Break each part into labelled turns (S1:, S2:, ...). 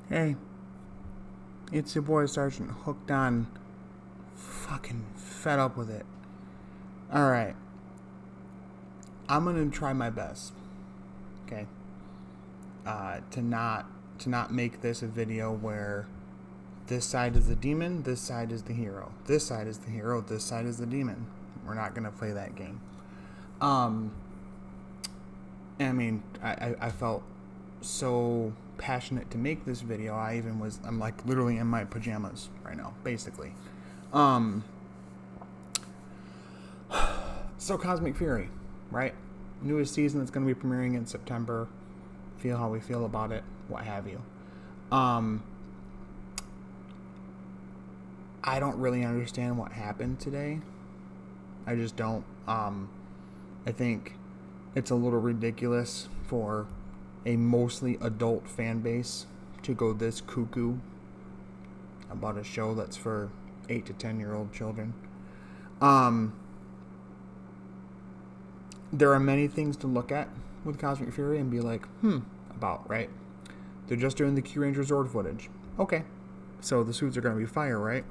S1: Hey, it's your boy Sergeant Hooked on. Fucking fed up with it. Alright, I'm gonna try my best, okay? To not make this a video where this side is the demon, this side is the hero. This side is the hero, this side is the demon. We're not gonna play that game. Um I felt so passionate to make this video. I'm like literally in my pajamas right now, basically. Um, so Cosmic Fury, right? Newest season that's going to be premiering in September. Feel how we feel about it, what have you. Um, I don't really understand what happened today. I just don't. I think it's a little ridiculous for a mostly adult fan base to go this cuckoo about a show that's for 8 to 10-year-old children. There are many things to look at with Cosmic Fury and be like, about, right? They're just doing the Kyuranger Zord footage. Okay. So the suits are going to be fire, right?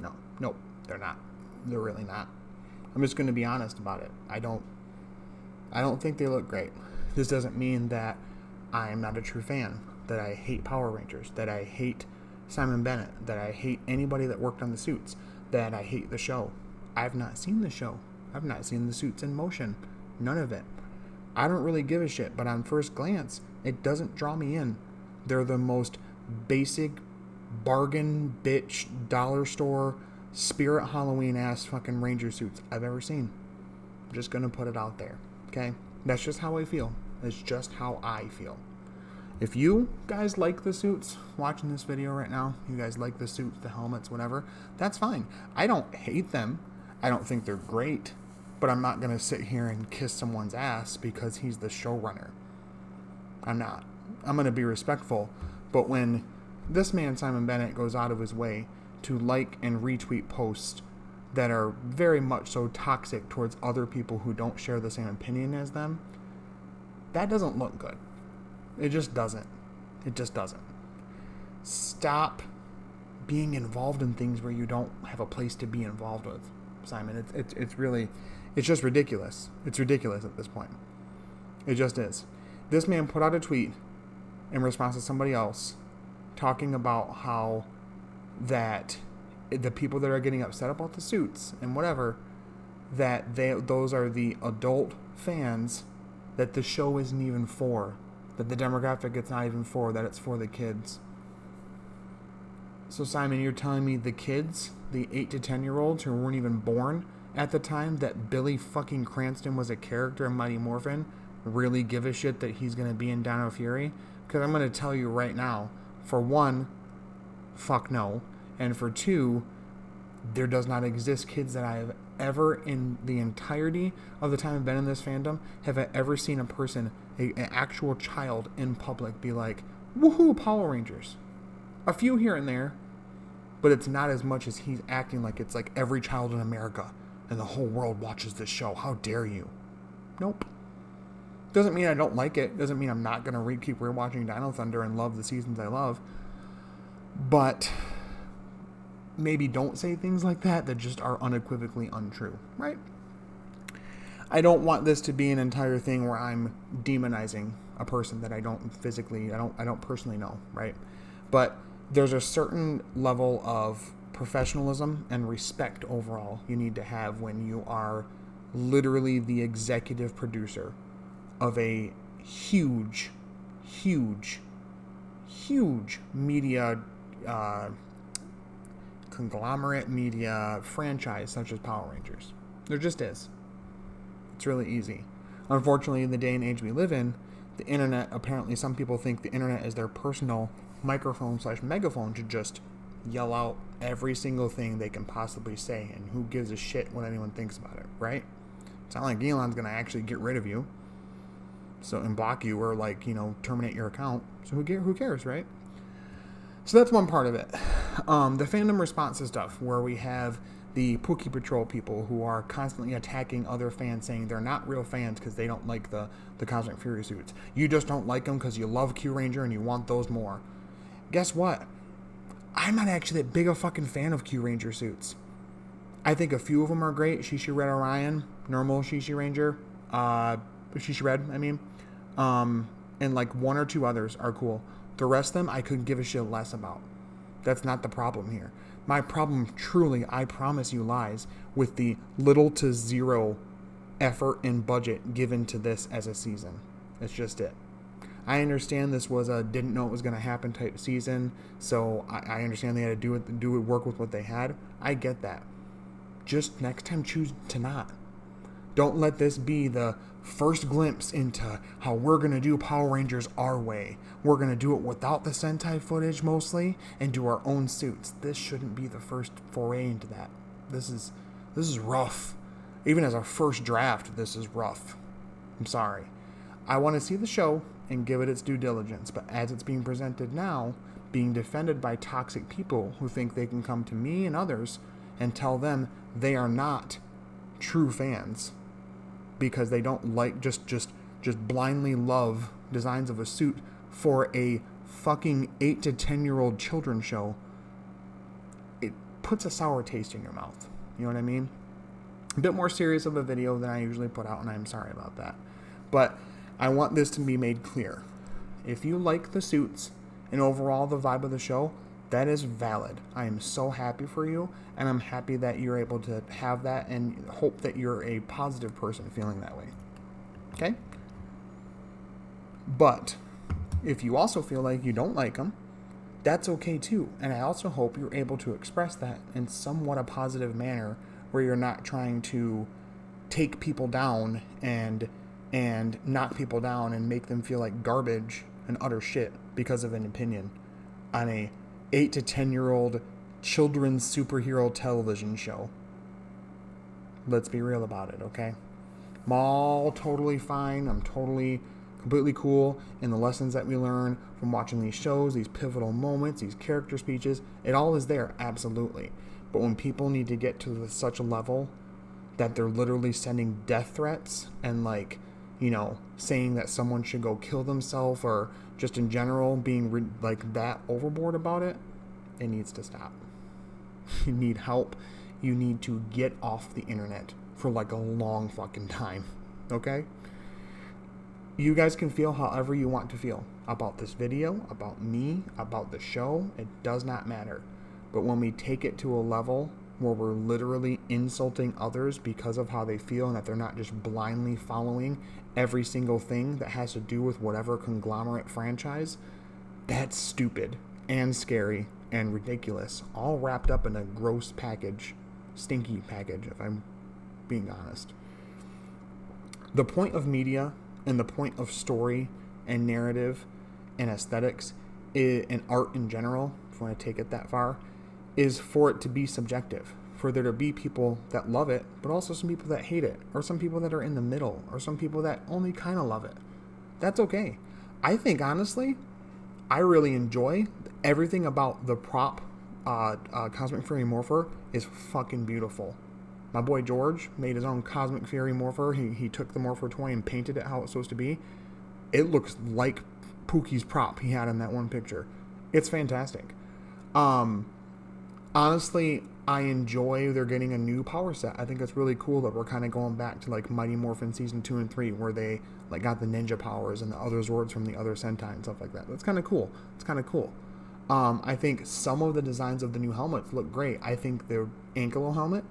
S1: No. Nope. They're not. They're really not. I'm just going to be honest about it. I don't think they look great. This doesn't mean that I am not a true fan, that I hate Power Rangers, that I hate Simon Bennett, that I hate anybody that worked on the suits, that I hate the show. I've not seen the show. I've not seen the suits in motion. None of it. I don't really give a shit, but on first glance, it doesn't draw me in. They're the most basic bargain bitch dollar store Spirit Halloween ass fucking Ranger suits I've ever seen. I'm just gonna put it out there. Okay? That's just how I feel. That's just how I feel. If you guys like the suits watching this video right now, you guys like the suits, the helmets, whatever, that's fine. I don't hate them. I don't think they're great, but I'm not going to sit here and kiss someone's ass because he's the showrunner. I'm not. I'm going to be respectful, but when this man, Simon Bennett, goes out of his way to like and retweet posts that are very much so toxic towards other people who don't share the same opinion as them, that doesn't look good. It just doesn't. It just doesn't. Stop being involved in things where you don't have a place to be involved with, Simon. It's really, it's just ridiculous. It's ridiculous at this point. It just is. This man put out a tweet in response to somebody else talking about how that the people that are getting upset about the suits and whatever, that those are the adult fans that the show isn't even for, that the demographic it's not even for, that it's for the kids. So Simon, you're telling me the kids, the 8 to 10-year-olds who weren't even born at the time that Billy fucking Cranston was a character in Mighty Morphin, really give a shit that he's going to be in Dino Fury? Because I'm going to tell you right now, for one, fuck no. And for two, there does not exist kids that I have ever, in the entirety of the time I've been in this fandom, have I ever seen a person, an actual child in public be like, woohoo, Power Rangers. A few here and there, but it's not as much as he's acting like it's like every child in America and the whole world watches this show. How dare you? Nope. Doesn't mean I don't like it. Doesn't mean I'm not going to keep rewatching Dino Thunder and love the seasons I love. But maybe don't say things like that just are unequivocally untrue, right? I don't want this to be an entire thing where I'm demonizing a person that I don't personally know, right? But there's a certain level of professionalism and respect overall you need to have when you are literally the executive producer of a huge media conglomerate media franchise such as Power Rangers. There just is. It's really easy. Unfortunately, in the day and age we live in, the internet, apparently some people think the internet is their personal microphone/megaphone to just yell out every single thing they can possibly say, and who gives a shit what anyone thinks about it, right? It's not like Elon's going to actually get rid of you and block you or terminate your account. So who cares, right? So that's one part of it. The fandom response to stuff where we have the Pookie Patrol people who are constantly attacking other fans, saying they're not real fans because they don't like the Cosmic Fury suits. You just don't like them because you love Kyuranger and you want those more. Guess what? I'm not actually that big a fucking fan of Kyuranger suits. I think a few of them are great. Shishi Red Orion, normal Shishi Ranger, Shishi Red, I mean. And like one or two others are cool. The rest of them I couldn't give a shit less about. That's not the problem here. My problem truly, I promise you, lies with the little to zero effort and budget given to this as a season. That's just it. I understand this was a didn't know it was going to happen type season, so I understand they had to work with what they had. I get that. Just next time choose to not. Don't let this be the first glimpse into how we're going to do Power Rangers our way. We're going to do it without the Sentai footage mostly and do our own suits. This shouldn't be the first foray into that. This is rough. Even as our first draft, this is rough. I'm sorry. I want to see the show and give it its due diligence, but as it's being presented now, being defended by toxic people who think they can come to me and others and tell them they are not true fans because they don't like just blindly love designs of a suit for a fucking 8 to 10-year-old children's show, it puts a sour taste in your mouth. You know what I mean? A bit more serious of a video than I usually put out, and I'm sorry about that. But I want this to be made clear. If you like the suits and overall the vibe of the show, that is valid. I am so happy for you, and I'm happy that you're able to have that and hope that you're a positive person feeling that way. Okay? But if you also feel like you don't like them, that's okay too. And I also hope you're able to express that in somewhat a positive manner where you're not trying to take people down and knock people down and make them feel like garbage and utter shit because of an opinion on a 8 to 10-year-old children's superhero television show. Let's be real about it, okay? I'm all totally fine. I'm completely cool in the lessons that we learn from watching these shows, these pivotal moments, these character speeches. It all is there, absolutely. But when people need to get to such a level that they're literally sending death threats and saying that someone should go kill themselves or just in general being that overboard about it, it needs to stop. You need help. You need to get off the internet for a long fucking time. Okay? You guys can feel however you want to feel about this video, about me, about the show. It does not matter. But when we take it to a level where we're literally insulting others because of how they feel and that they're not just blindly following every single thing that has to do with whatever conglomerate franchise, that's stupid and scary and ridiculous, all wrapped up in a gross package, stinky package, if I'm being honest. The point of media and the point of story and narrative and aesthetics and art in general, if you want to take it that far, is for it to be subjective, for there to be people that love it, but also some people that hate it, or some people that are in the middle, or some people that only kind of love it. That's okay. I think, honestly, I really enjoy everything about the prop Cosmic Fury Morpher is fucking beautiful. My boy George made his own Cosmic Fury Morpher. He took the Morpher toy and painted it how it's supposed to be. It looks like Pookie's prop he had in that one picture. It's fantastic. Honestly, I enjoy they're getting a new power set. I think it's really cool that we're kind of going back to Mighty Morphin Season 2 and 3 where they got the ninja powers and the other Zords from the other Sentai and stuff like that. That's kind of cool. It's kind of cool. I think some of the designs of the new helmets look great. I think the Ankelo helmet,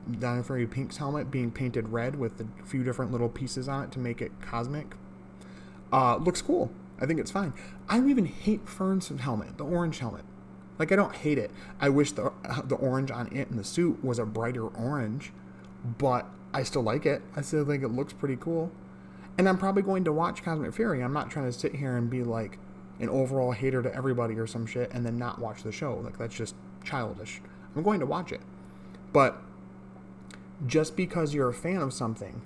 S1: Dino Fury Pink's helmet being painted red with a few different little pieces on it to make it cosmic, looks cool. I think it's fine. I don't even hate Fern's helmet, the orange helmet. I don't hate it. I wish the orange on it in the suit was a brighter orange, but I still like it. I still think it looks pretty cool. And I'm probably going to watch Cosmic Fury. I'm not trying to sit here and be an overall hater to everybody or some shit and then not watch the show. That's just childish. I'm going to watch it. But just because you're a fan of something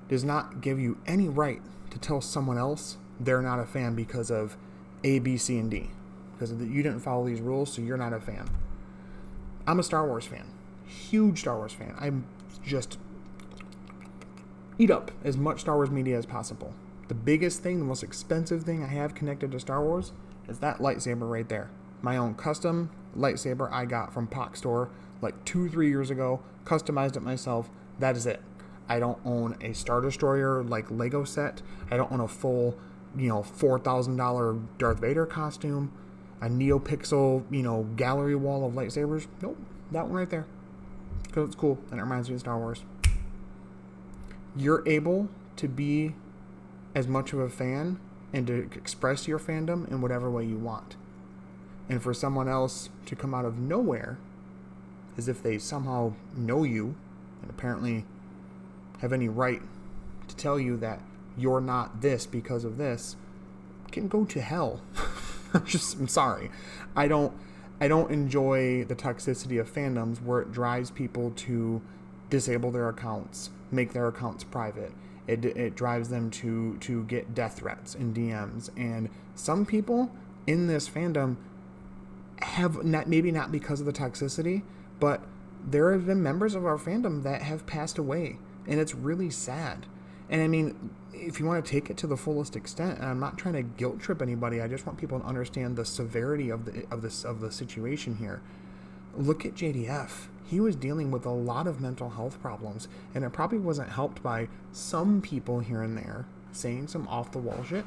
S1: does not give you any right to tell someone else they're not a fan because of A, B, C, and D. Because you didn't follow these rules, so you're not a fan. I'm a Star Wars fan. Huge Star Wars fan. I'm just eat up as much Star Wars media as possible. The biggest thing, the most expensive thing I have connected to Star Wars is that lightsaber right there. My own custom lightsaber I got from POC Store like 2-3 years ago. Customized it myself. That is it. I don't own a Star Destroyer like Lego set. I don't own a full, $4,000 Darth Vader costume. A NeoPixel, gallery wall of lightsabers. Nope. That one right there. Because it's cool and it reminds me of Star Wars. You're able to be as much of a fan and to express your fandom in whatever way you want. And for someone else to come out of nowhere as if they somehow know you and apparently have any right to tell you that you're not this because of this can go to hell. I'm sorry. I don't enjoy the toxicity of fandoms where it drives people to disable their accounts, make their accounts private. It drives them to get death threats in DMs. And some people in this fandom have maybe not because of the toxicity, but there have been members of our fandom that have passed away, and it's really sad. And I mean, if you want to take it to the fullest extent, and I'm not trying to guilt trip anybody, I just want people to understand the severity of the situation here. Look at JDF. He was dealing with a lot of mental health problems, and it probably wasn't helped by some people here and there saying some off-the-wall shit.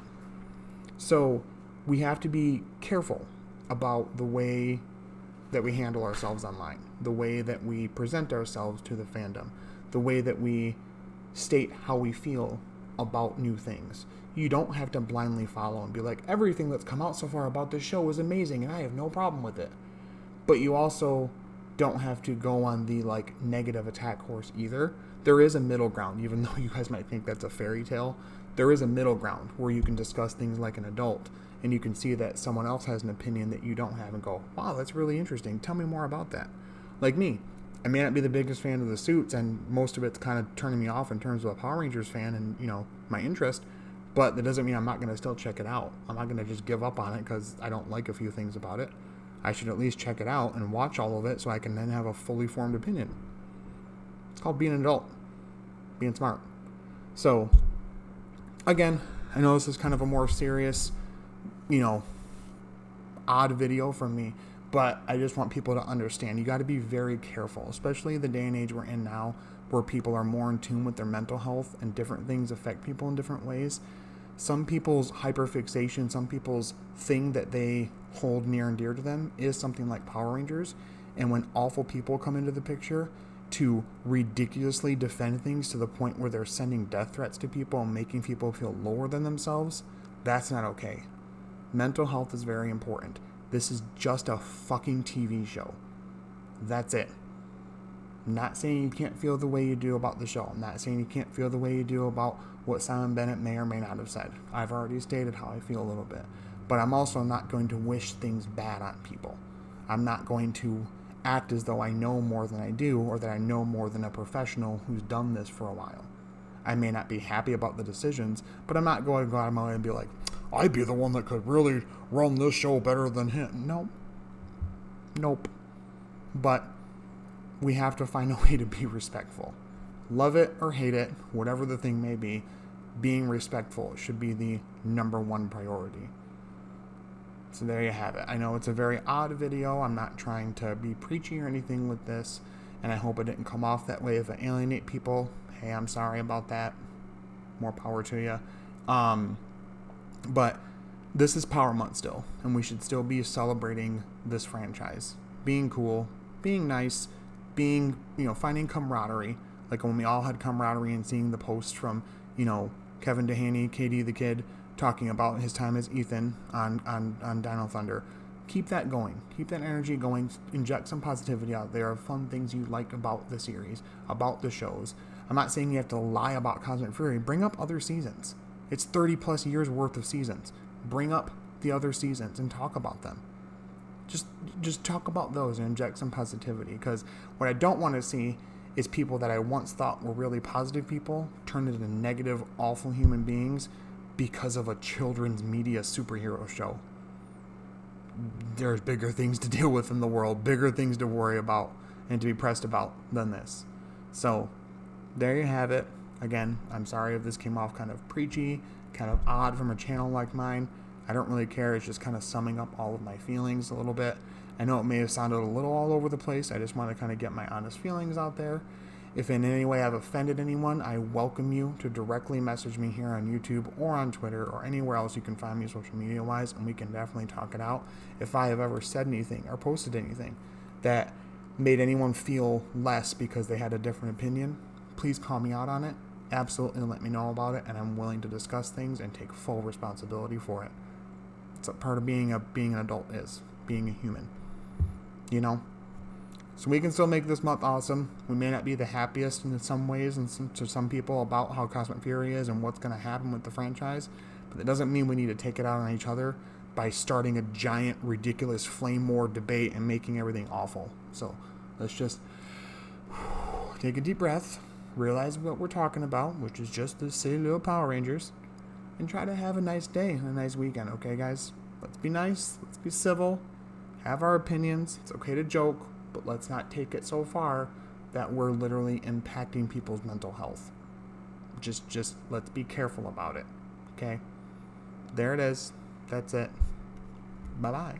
S1: So we have to be careful about the way that we handle ourselves online, the way that we present ourselves to the fandom, the way that we state how we feel about new things. You don't have to blindly follow and be like, everything that's come out so far about this show is amazing and I have no problem with it. But you also don't have to go on the negative attack horse either. There is a middle ground, even though you guys might think that's a fairy tale. There is a middle ground where you can discuss things like an adult and you can see that someone else has an opinion that you don't have and go, wow, that's really interesting. Tell me more about that. Like me, I may not be the biggest fan of the suits, and most of it's kind of turning me off in terms of a Power Rangers fan and, my interest, but that doesn't mean I'm not going to still check it out. I'm not going to just give up on it because I don't like a few things about it. I should at least check it out and watch all of it so I can then have a fully formed opinion. It's called being an adult, being smart. So, again, I know this is kind of a more serious, odd video from me, but I just want people to understand you got to be very careful, especially the day and age we're in now where people are more in tune with their mental health and different things affect people in different ways. Some people's hyperfixation, some people's thing that they hold near and dear to them is something like Power Rangers. And when awful people come into the picture to ridiculously defend things to the point where they're sending death threats to people and making people feel lower than themselves, that's not okay. Mental health is very important. This is just a fucking TV show. That's it. I'm not saying you can't feel the way you do about the show. I'm not saying you can't feel the way you do about what Simon Bennett may or may not have said. I've already stated how I feel a little bit. But I'm also not going to wish things bad on people. I'm not going to act as though I know more than I do or that I know more than a professional who's done this for a while. I may not be happy about the decisions, but I'm not going to go out of my way and be like, I'd be the one that could really run this show better than him. Nope. But we have to find a way to be respectful. Love it or hate it, whatever the thing may be, being respectful should be the number one priority. So there you have it. I know it's a very odd video. I'm not trying to be preachy or anything with this, and I hope it didn't come off that way if it alienate people. Hey, I'm sorry about that. More power to you. But this is Power Month still, and we should still be celebrating this franchise. Being cool, being nice, being, finding camaraderie. Like when we all had camaraderie and seeing the posts from, Kevin Dehaney, KD the Kid, talking about his time as Ethan on Dino Thunder. Keep that going. Keep that energy going. Inject some positivity out there of fun things you like about the series, about the shows. I'm not saying you have to lie about Cosmic Fury. Bring up other seasons. It's 30 plus years worth of seasons. Bring up the other seasons and talk about them. Just talk about those and inject some positivity, because what I don't want to see is people that I once thought were really positive people turn into negative, awful human beings because of a children's media superhero show. There's bigger things to deal with in the world, bigger things to worry about. and to be pressed about than this. So there you have it. Again, I'm sorry if this came off kind of preachy, kind of odd from a channel like mine. I don't really care. It's just kind of summing up all of my feelings a little bit. I know it may have sounded a little all over the place. I just want to kind of get my honest feelings out there. If in any way I've offended anyone, I welcome you to directly message me here on YouTube or on Twitter or anywhere else you can find me social media wise, and we can definitely talk it out. If I have ever said anything or posted anything that made anyone feel less because they had a different opinion, please call me out on it. Absolutely let me know about it, and I'm willing to discuss things and take full responsibility for it. It's a part of being an adult, is being a human, you know. So we can still make this month awesome. We may not be the happiest in some ways and to some people about how Cosmic Fury is and what's going to happen with the franchise, but that doesn't mean we need to take it out on each other by starting a giant, ridiculous flame war debate and making everything awful. So let's just take a deep breath, realize what we're talking about, which is just the silly little Power Rangers, and try to have a nice day and a nice weekend, okay, guys? Let's be nice. Let's be civil. Have our opinions. It's okay to joke, but let's not take it so far that we're literally impacting people's mental health. Just let's be careful about it, okay? There it is. That's it. Bye-bye.